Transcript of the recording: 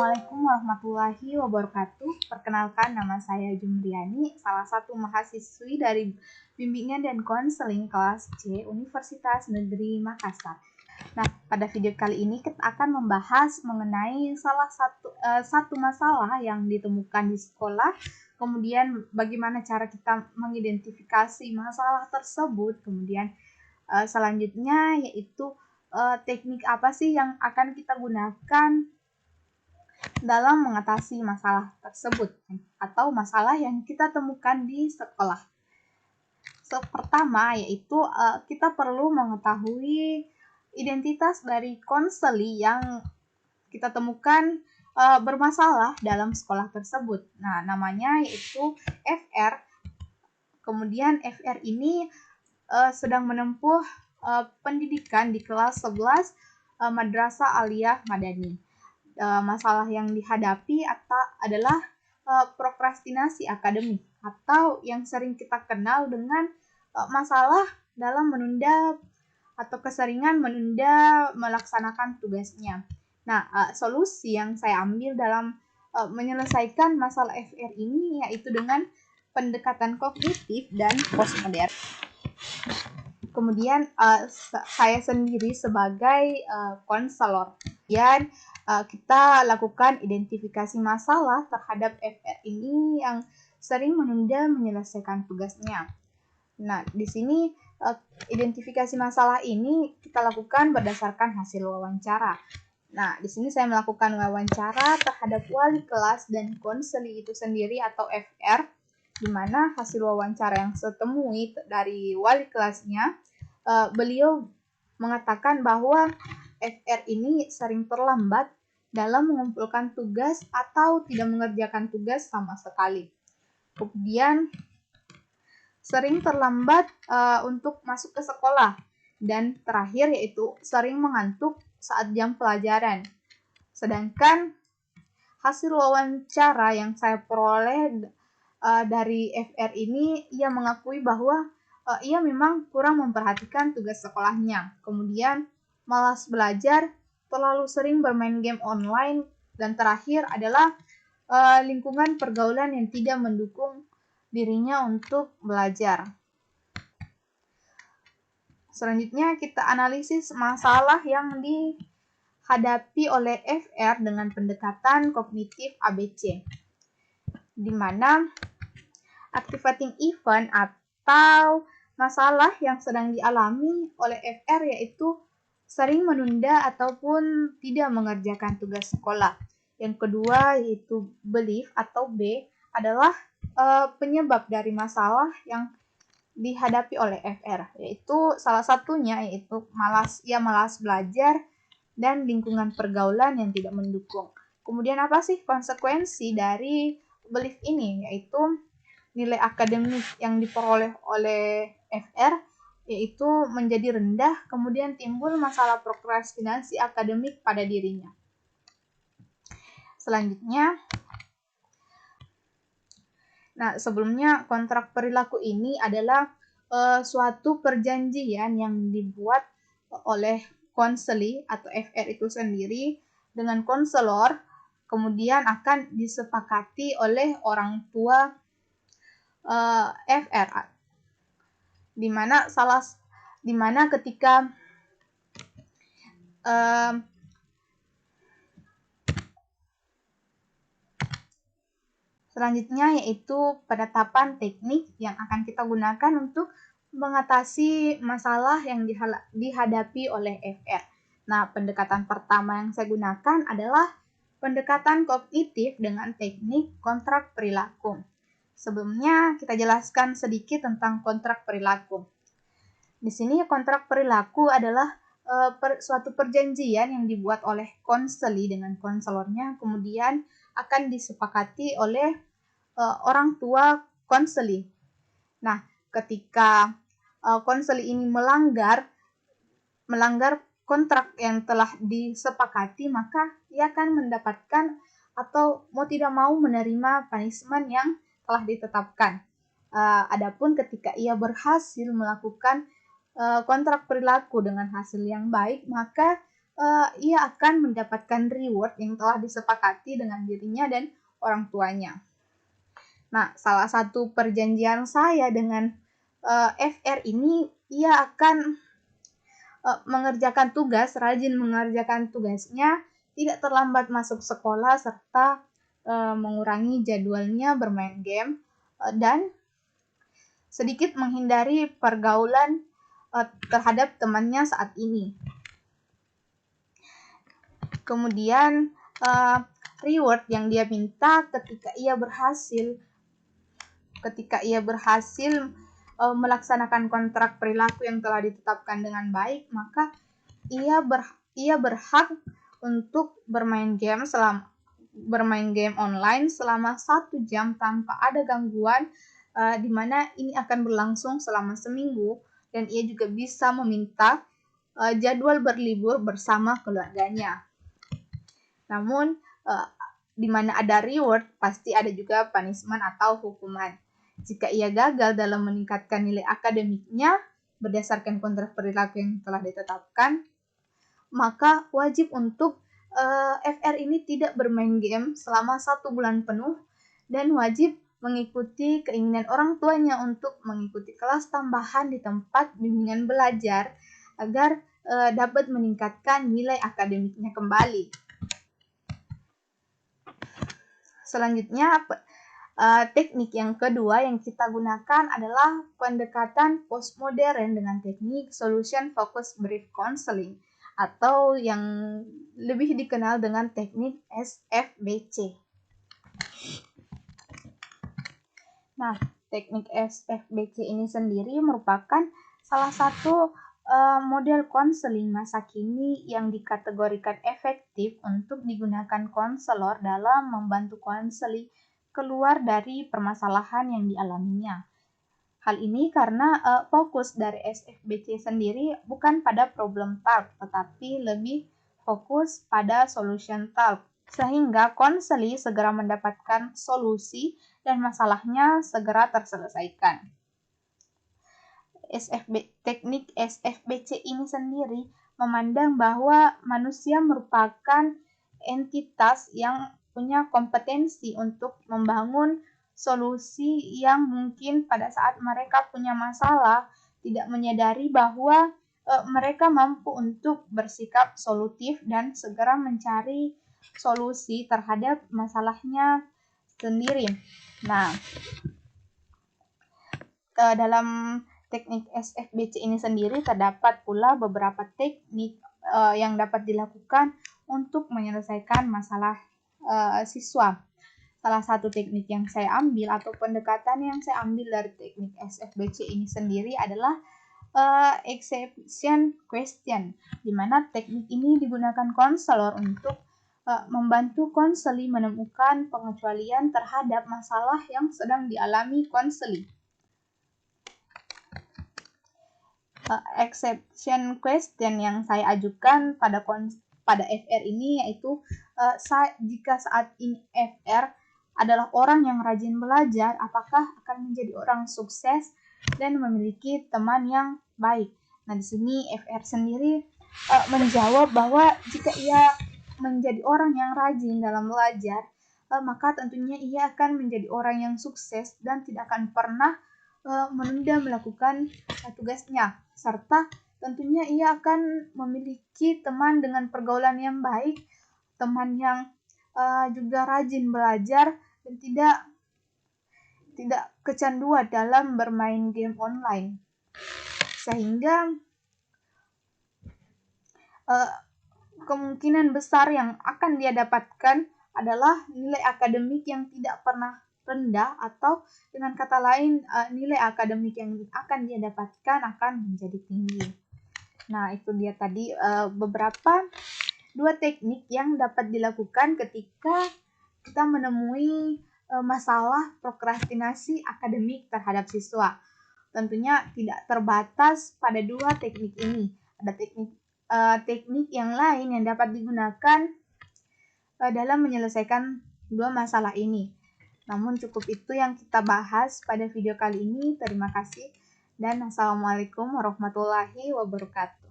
Assalamualaikum warahmatullahi wabarakatuh. Perkenalkan, nama saya Jumriani, salah satu mahasiswi dari Bimbingan dan Konseling kelas C Universitas Negeri Makassar. Nah, pada video kali ini kita akan membahas mengenai salah satu masalah yang ditemukan di sekolah, kemudian bagaimana cara kita mengidentifikasi masalah tersebut, kemudian selanjutnya yaitu teknik apa sih yang akan kita gunakan dalam mengatasi masalah tersebut atau masalah yang kita temukan di sekolah. Pertama yaitu kita perlu mengetahui identitas dari konseli yang kita temukan bermasalah dalam sekolah tersebut. Nah, namanya yaitu FR. Kemudian FR ini sedang menempuh pendidikan di kelas 11 Madrasah Aliyah Madani. Masalah yang dihadapi adalah prokrastinasi akademik atau yang sering kita kenal dengan masalah dalam menunda atau keseringan menunda melaksanakan tugasnya. Nah, solusi yang saya ambil dalam menyelesaikan masalah FR ini yaitu dengan pendekatan kognitif dan postmodern. Kemudian saya sendiri sebagai konselor. Kemudian kita lakukan identifikasi masalah terhadap FR ini yang sering menunda menyelesaikan tugasnya. Nah, di sini identifikasi masalah ini kita lakukan berdasarkan hasil wawancara. Nah, di sini saya melakukan wawancara terhadap wali kelas dan konseli itu sendiri atau FR, di mana hasil wawancara yang saya temui dari wali kelasnya, beliau mengatakan bahwa FR ini sering terlambat dalam mengumpulkan tugas atau tidak mengerjakan tugas sama sekali. Kemudian sering terlambat untuk masuk ke sekolah. Dan terakhir yaitu sering mengantuk saat jam pelajaran. Sedangkan hasil wawancara yang saya peroleh dari FR ini, ia mengakui bahwa ia memang kurang memperhatikan tugas sekolahnya. Kemudian malas belajar, terlalu sering bermain game online, dan terakhir adalah lingkungan pergaulan yang tidak mendukung dirinya untuk belajar. Selanjutnya kita analisis masalah yang dihadapi oleh FR dengan pendekatan kognitif ABC, di mana activating event atau masalah yang sedang dialami oleh FR yaitu sering menunda ataupun tidak mengerjakan tugas sekolah. Yang kedua yaitu belief atau B adalah penyebab dari masalah yang dihadapi oleh FR, yaitu salah satunya yaitu malas belajar dan lingkungan pergaulan yang tidak mendukung. Kemudian apa sih konsekuensi dari belief ini, yaitu nilai akademik yang diperoleh oleh FR yaitu menjadi rendah, kemudian timbul masalah prokrastinasi akademik pada dirinya. Selanjutnya, nah sebelumnya kontrak perilaku ini adalah suatu perjanjian yang dibuat oleh konseli atau FR itu sendiri dengan konselor, kemudian akan disepakati oleh orang tua FR, di mana ketika selanjutnya yaitu penetapan teknik yang akan kita gunakan untuk mengatasi masalah yang dihadapi oleh FR. Nah, pendekatan pertama yang saya gunakan adalah pendekatan kognitif dengan teknik kontrak perilaku. Sebelumnya kita jelaskan sedikit tentang kontrak perilaku. Di sini kontrak perilaku adalah suatu perjanjian yang dibuat oleh konseli dengan konselornya, kemudian akan disepakati oleh orang tua konseli. Nah, ketika konseli ini melanggar kontrak yang telah disepakati, maka ia akan mendapatkan atau mau tidak mau menerima punishment yang telah ditetapkan. Adapun ketika ia berhasil melakukan kontrak perilaku dengan hasil yang baik, maka ia akan mendapatkan reward yang telah disepakati dengan dirinya dan orang tuanya. Nah, salah satu perjanjian saya dengan FR ini, ia akan mengerjakan tugas, rajin mengerjakan tugasnya, tidak terlambat masuk sekolah, serta mengurangi jadwalnya bermain game, dan sedikit menghindari pergaulan terhadap temannya saat ini. Kemudian reward yang dia minta ketika ia berhasil melaksanakan kontrak perilaku yang telah ditetapkan dengan baik, maka ia berhak untuk bermain game online selama 1 jam tanpa ada gangguan, di mana ini akan berlangsung selama seminggu, dan ia juga bisa meminta jadwal berlibur bersama keluarganya. Namun, di mana ada reward, pasti ada juga punishment atau hukuman. Jika ia gagal dalam meningkatkan nilai akademiknya berdasarkan kontrak perilaku yang telah ditetapkan, maka wajib untuk FR ini tidak bermain game selama 1 bulan penuh, dan wajib mengikuti keinginan orang tuanya untuk mengikuti kelas tambahan di tempat bimbingan belajar agar dapat meningkatkan nilai akademiknya kembali. Selanjutnya, teknik yang kedua yang kita gunakan adalah pendekatan postmodern dengan teknik Solution Focused Brief Counseling, atau yang lebih dikenal dengan teknik SFBC. Nah, teknik SFBC ini sendiri merupakan salah satu model konseling masa kini yang dikategorikan efektif untuk digunakan konselor dalam membantu konseli keluar dari permasalahan yang dialaminya. Hal ini karena fokus dari SFBC sendiri bukan pada problem talk, tetapi lebih fokus pada solution talk, sehingga konseli segera mendapatkan solusi dan masalahnya segera terselesaikan. Teknik SFBC ini sendiri memandang bahwa manusia merupakan entitas yang punya kompetensi untuk membangun solusi yang mungkin pada saat mereka punya masalah tidak menyadari bahwa mereka mampu untuk bersikap solutif dan segera mencari solusi terhadap masalahnya sendiri. Nah, dalam teknik SFBC ini sendiri terdapat pula beberapa teknik yang dapat dilakukan untuk menyelesaikan masalah siswa. Salah satu teknik yang saya ambil atau pendekatan yang saya ambil dari teknik SFBC ini sendiri adalah exception question, di mana teknik ini digunakan konselor untuk membantu konseli menemukan pengecualian terhadap masalah yang sedang dialami konseli. Exception question yang saya ajukan pada FR ini yaitu jika saat ini FR adalah orang yang rajin belajar, apakah akan menjadi orang sukses dan memiliki teman yang baik. Nah, di sini FR sendiri menjawab bahwa jika ia menjadi orang yang rajin dalam belajar, maka tentunya ia akan menjadi orang yang sukses dan tidak akan pernah menunda melakukan tugasnya, serta tentunya ia akan memiliki teman dengan pergaulan yang baik, teman yang juga rajin belajar dan tidak kecanduan dalam bermain game online, sehingga kemungkinan besar yang akan dia dapatkan adalah nilai akademik yang tidak pernah rendah, atau dengan kata lain nilai akademik yang akan dia dapatkan akan menjadi tinggi. Nah, itu dia tadi beberapa 2 teknik yang dapat dilakukan ketika kita menemui masalah prokrastinasi akademik terhadap siswa. Tentunya tidak terbatas pada 2 teknik ini. Ada teknik yang lain yang dapat digunakan dalam menyelesaikan 2 masalah ini. Namun cukup itu yang kita bahas pada video kali ini. Terima kasih dan assalamualaikum warahmatullahi wabarakatuh.